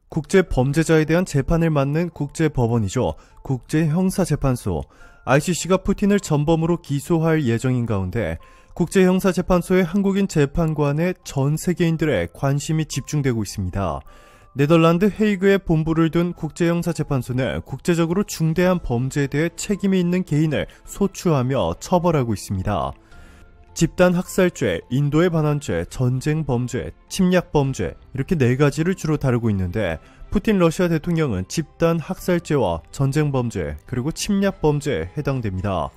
국제 범죄자에 대한 재판을 맡는 국제법원이죠. 국제형사재판소. ICC가 푸틴을 전범으로 기소할 예정인 가운데 국제형사재판소의 한국인 재판관에 전 세계인들의 관심이 집중되고 있습니다. 네덜란드 헤이그에 본부를 둔 국제형사재판소는 국제적으로 중대한 범죄에 대해 책임이 있는 개인을 소추하며 처벌하고 있습니다. 집단 학살죄, 인도의 반환죄, 전쟁 범죄, 침략 범죄 이렇게 4가지를 주로 다루고 있는데 푸틴 러시아 대통령은 집단 학살죄와 전쟁 범죄 그리고 침략 범죄에 해당됩니다.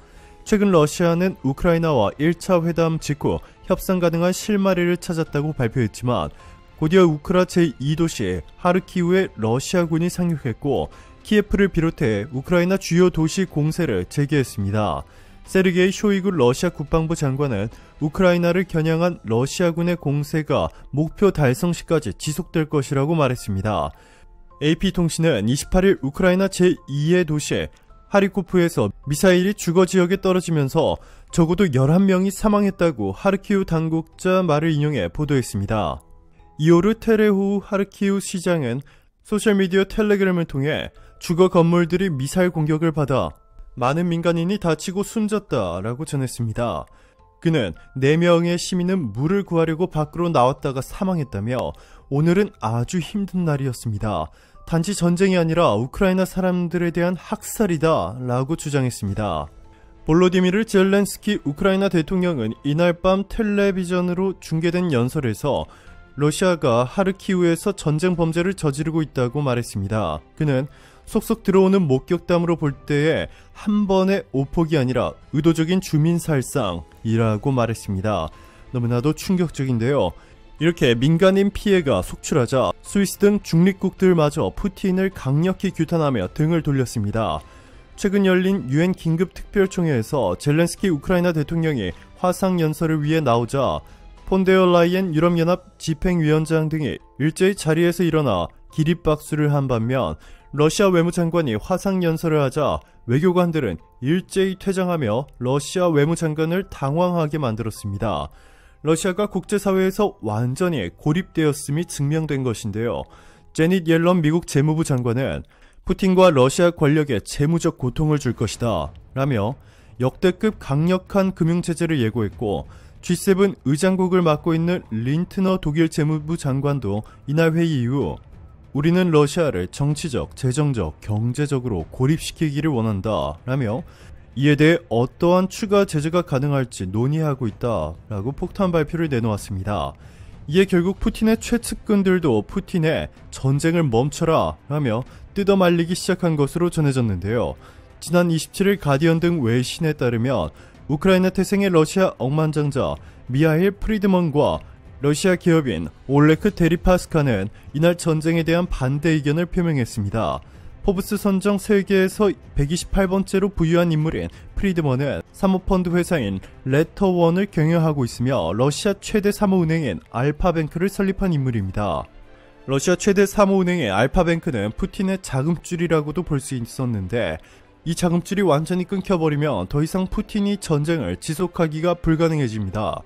최근 러시아는 우크라이나와 1차 회담 직후 협상 가능한 실마리를 찾았다고 발표했지만 곧이어 우크라 제2도시 하르키우에 러시아군이 상륙했고 키예프를 비롯해 우크라이나 주요 도시 공세를 재개했습니다. 세르게이 쇼이구 러시아 국방부 장관은 우크라이나를 겨냥한 러시아군의 공세가 목표 달성 시까지 지속될 것이라고 말했습니다. AP통신은 28일 우크라이나 제2의 도시 하리코프에서 미사일이 주거 지역에 떨어지면서 적어도 11명이 사망했다고 하르키우 당국자 말을 인용해 보도했습니다. 이오르 테레후 하르키우 시장은 소셜미디어 텔레그램을 통해 주거 건물들이 미사일 공격을 받아 많은 민간인이 다치고 숨졌다라고 전했습니다. 그는 4명의 시민은 물을 구하려고 밖으로 나왔다가 사망했다며 오늘은 아주 힘든 날이었습니다. 단지 전쟁이 아니라 우크라이나 사람들에 대한 학살이다 라고 주장했습니다. 볼로디미르 젤렌스키 우크라이나 대통령은 이날 밤 텔레비전으로 중계된 연설에서 러시아가 하르키우에서 전쟁 범죄를 저지르고 있다고 말했습니다. 그는 속속 들어오는 목격담으로 볼 때에 한 번의 오폭이 아니라 의도적인 주민살상이라고 말했습니다. 너무나도 충격적인데요. 이렇게 민간인 피해가 속출하자 스위스 등 중립국들마저 푸틴을 강력히 규탄하며 등을 돌렸습니다. 최근 열린 UN 긴급특별총회에서 젤렌스키 우크라이나 대통령이 화상연설을 위해 나오자 폰데어라이엔 유럽연합 집행위원장 등이 일제히 자리에서 일어나 기립박수를 한 반면 러시아 외무장관이 화상연설을 하자 외교관들은 일제히 퇴장하며 러시아 외무장관을 당황하게 만들었습니다. 러시아가 국제사회에서 완전히 고립되었음이 증명된 것인데요. 제닛 옐런 미국 재무부 장관은 푸틴과 러시아 권력에 재무적 고통을 줄 것이다 라며 역대급 강력한 금융제재를 예고했고 G7 의장국을 맡고 있는 린트너 독일 재무부 장관도 이날 회의 이후 우리는 러시아를 정치적, 재정적, 경제적으로 고립시키기를 원한다 라며 이에 대해 어떠한 추가 제재가 가능할지 논의하고 있다 라고 폭탄 발표를 내놓았습니다. 이에 결국 푸틴의 최측근들도 푸틴의 전쟁을 멈춰라 라며 뜯어말리기 시작한 것으로 전해졌는데요. 지난 27일 가디언 등 외신에 따르면 우크라이나 태생의 러시아 억만장자 미하일 프리드먼과 러시아 기업인 올레크 데리파스카는 이날 전쟁에 대한 반대 의견을 표명했습니다. 포브스 선정 세계에서 128번째로 부유한 인물인 프리드먼은 사모펀드 회사인 레터원을 경영하고 있으며 러시아 최대 사모은행인 알파뱅크를 설립한 인물입니다. 러시아 최대 사모은행의 알파뱅크는 푸틴의 자금줄이라고도 볼 수 있었는데 이 자금줄이 완전히 끊겨버리면 더 이상 푸틴이 전쟁을 지속하기가 불가능해집니다.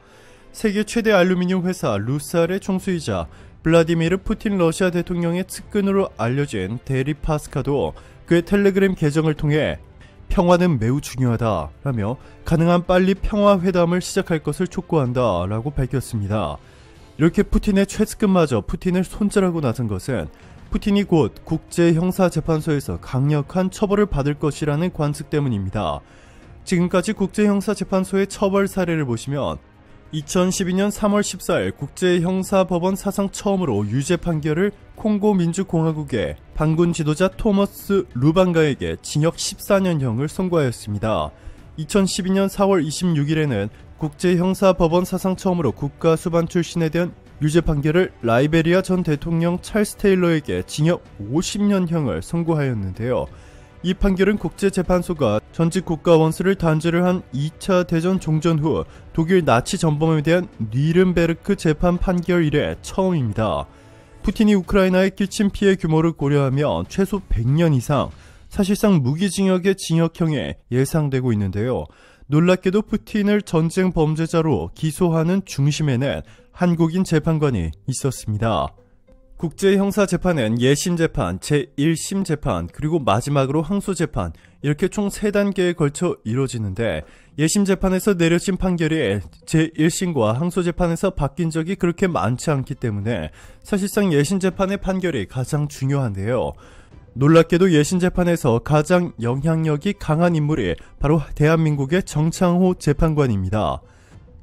세계 최대 알루미늄 회사 루살의 총수이자 블라디미르 푸틴 러시아 대통령의 측근으로 알려진 데리파스카도 그의 텔레그램 계정을 통해 평화는 매우 중요하다 라며 가능한 빨리 평화회담을 시작할 것을 촉구한다 라고 밝혔습니다. 이렇게 푸틴의 최측근마저 푸틴을 손절하고 나선 것은 푸틴이 곧 국제형사재판소에서 강력한 처벌을 받을 것이라는 관측 때문입니다. 지금까지 국제형사재판소의 처벌 사례를 보시면 2012년 3월 14일 국제형사법원 사상 처음으로 유죄 판결을 콩고 민주공화국의 반군 지도자 토머스 루방가에게 징역 14년형을 선고하였습니다. 2012년 4월 26일에는 국제형사법원 사상 처음으로 국가수반 출신에 대한 유죄 판결을 라이베리아 전 대통령 찰스 테일러에게 징역 50년형을 선고하였는데요. 이 판결은 국제재판소가 전직 국가 원수를 단죄를 한 2차 대전 종전 후 독일 나치 전범에 대한 뉘른베르크 재판 판결 이래 처음입니다. 푸틴이 우크라이나에 끼친 피해 규모를 고려하면 최소 100년 이상, 사실상 무기징역의 징역형에 예상되고 있는데요. 놀랍게도 푸틴을 전쟁 범죄자로 기소하는 중심에는 한국인 재판관이 있었습니다. 국제형사재판은 예심재판, 제1심재판, 그리고 마지막으로 항소재판, 이렇게 총 3단계에 걸쳐 이루어지는데, 예심재판에서 내려진 판결이 제1심과 항소재판에서 바뀐 적이 그렇게 많지 않기 때문에 사실상 예심재판의 판결이 가장 중요한데요. 놀랍게도 예심재판에서 가장 영향력이 강한 인물이 바로 대한민국의 정창호 재판관입니다.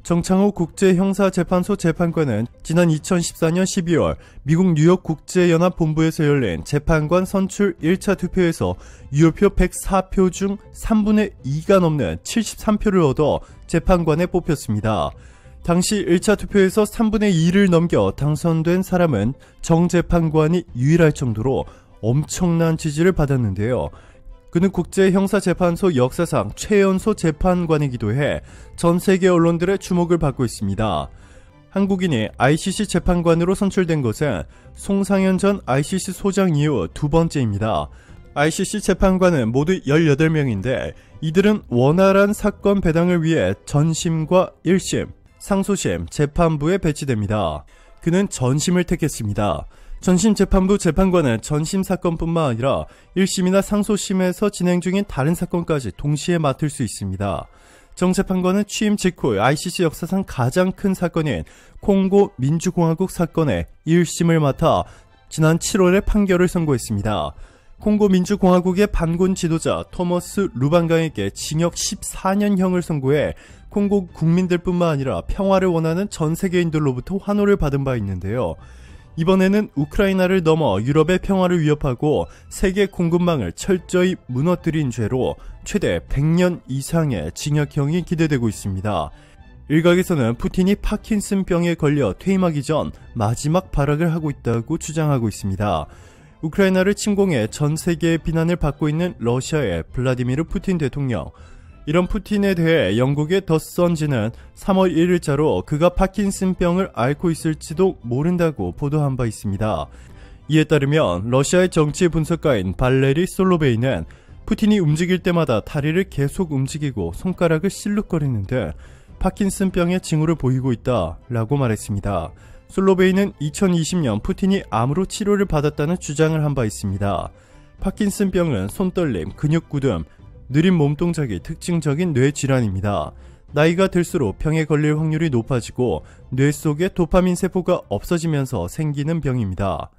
정창호 국제형사재판소 재판관은 지난 2014년 12월 미국 뉴욕 국제연합본부에서 열린 재판관 선출 1차 투표에서 유효표 104표 중 3분의 2가 넘는 73표를 얻어 재판관에 뽑혔습니다. 당시 1차 투표에서 3분의 2를 넘겨 당선된 사람은 정 재판관이 유일할 정도로 엄청난 지지를 받았는데요. 그는 국제형사재판소 역사상 최연소 재판관이기도 해 전 세계 언론들의 주목을 받고 있습니다. 한국인이 ICC 재판관으로 선출된 것은 송상현 전 ICC 소장 이후 2번째입니다. ICC 재판관은 모두 18명인데 이들은 원활한 사건 배당을 위해 전심과 1심, 상소심, 재판부에 배치됩니다. 그는 전심을 택했습니다. 전심재판부 재판관은 전심 사건뿐만 아니라 1심이나 상소심에서 진행 중인 다른 사건까지 동시에 맡을 수 있습니다. 정 재판관은 취임 직후 ICC 역사상 가장 큰 사건인 콩고 민주공화국 사건의 1심을 맡아 지난 7월에 판결을 선고했습니다. 콩고 민주공화국의 반군 지도자 토머스 루방강에게 징역 14년형을 선고해 콩고 국민들뿐만 아니라 평화를 원하는 전 세계인들로부터 환호를 받은 바 있는데요. 이번에는 우크라이나를 넘어 유럽의 평화를 위협하고 세계 공급망을 철저히 무너뜨린 죄로 최대 100년 이상의 징역형이 기대되고 있습니다. 일각에서는 푸틴이 파킨슨병에 걸려 퇴임하기 전 마지막 발악을 하고 있다고 주장하고 있습니다. 우크라이나를 침공해 전 세계의 비난을 받고 있는 러시아의 블라디미르 푸틴 대통령. 이런 푸틴에 대해 영국의 더 선지는 3월 1일자로 그가 파킨슨병을 앓고 있을지도 모른다고 보도한 바 있습니다. 이에 따르면 러시아의 정치 분석가인 발레리 솔로베이는 푸틴이 움직일 때마다 다리를 계속 움직이고 손가락을 실룩거리는 등 파킨슨병의 징후를 보이고 있다라고 말했습니다. 솔로베이는 2020년 푸틴이 암으로 치료를 받았다는 주장을 한 바 있습니다. 파킨슨병은 손떨림, 근육구름, 느린 몸동작이 특징적인 뇌질환입니다. 나이가 들수록 병에 걸릴 확률이 높아지고 뇌 속에 도파민 세포가 없어지면서 생기는 병입니다.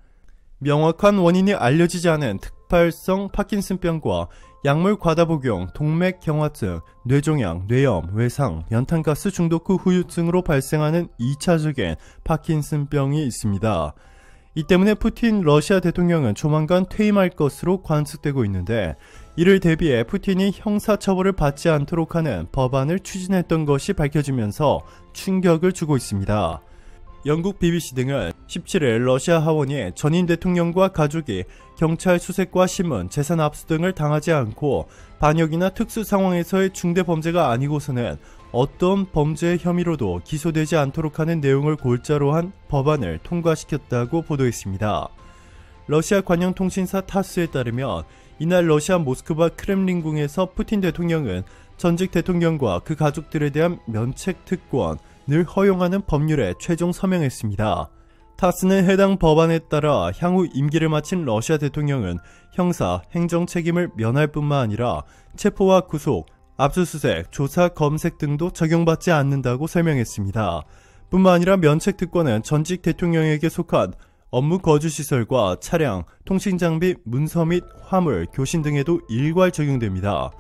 명확한 원인이 알려지지 않은 특발성 파킨슨병과 약물 과다 복용, 동맥 경화증, 뇌종양, 뇌염, 외상, 연탄가스 중독 후 후유증으로 발생하는 2차적인 파킨슨병이 있습니다. 이 때문에 푸틴 러시아 대통령은 조만간 퇴임할 것으로 관측되고 있는데 이를 대비해 푸틴이 형사처벌을 받지 않도록 하는 법안을 추진했던 것이 밝혀지면서 충격을 주고 있습니다. 영국 BBC 등은 17일 러시아 하원이 전임 대통령과 가족이 경찰 수색과 신문, 재산 압수 등을 당하지 않고 반역이나 특수 상황에서의 중대 범죄가 아니고서는 어떤 범죄 혐의로도 기소되지 않도록 하는 내용을 골자로 한 법안을 통과시켰다고 보도했습니다. 러시아 관영 통신사 타스에 따르면 이날 러시아 모스크바 크렘린궁에서 푸틴 대통령은 전직 대통령과 그 가족들에 대한 면책 특권을 허용하는 법률에 최종 서명했습니다. 타스는 해당 법안에 따라 향후 임기를 마친 러시아 대통령은 형사, 행정 책임을 면할 뿐만 아니라 체포와 구속, 압수수색, 조사, 검색 등도 적용받지 않는다고 설명했습니다. 뿐만 아니라 면책 특권은 전직 대통령에게 속한 업무 거주시설과 차량, 통신장비, 문서 및 화물, 교신 등에도 일괄 적용됩니다.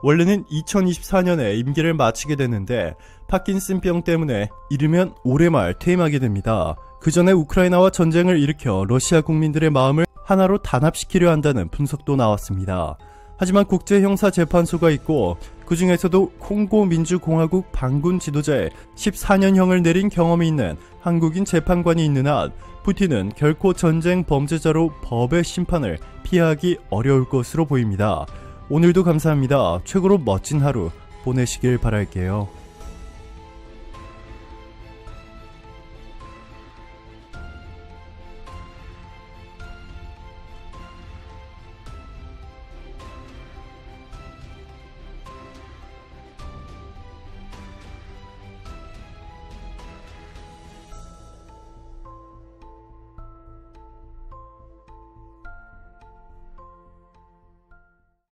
원래는 2024년에 임기를 마치게 되는데 파킨슨병 때문에 이르면 올해 말 퇴임하게 됩니다. 그 전에 우크라이나와 전쟁을 일으켜 러시아 국민들의 마음을 하나로 단합시키려 한다는 분석도 나왔습니다. 하지만 국제형사재판소가 있고 그 중에서도 콩고 민주공화국 반군 지도자에 14년형을 내린 경험이 있는 한국인 재판관이 있는 한 푸틴은 결코 전쟁 범죄자로 법의 심판을 피하기 어려울 것으로 보입니다. 오늘도 감사합니다. 최고로 멋진 하루 보내시길 바랄게요.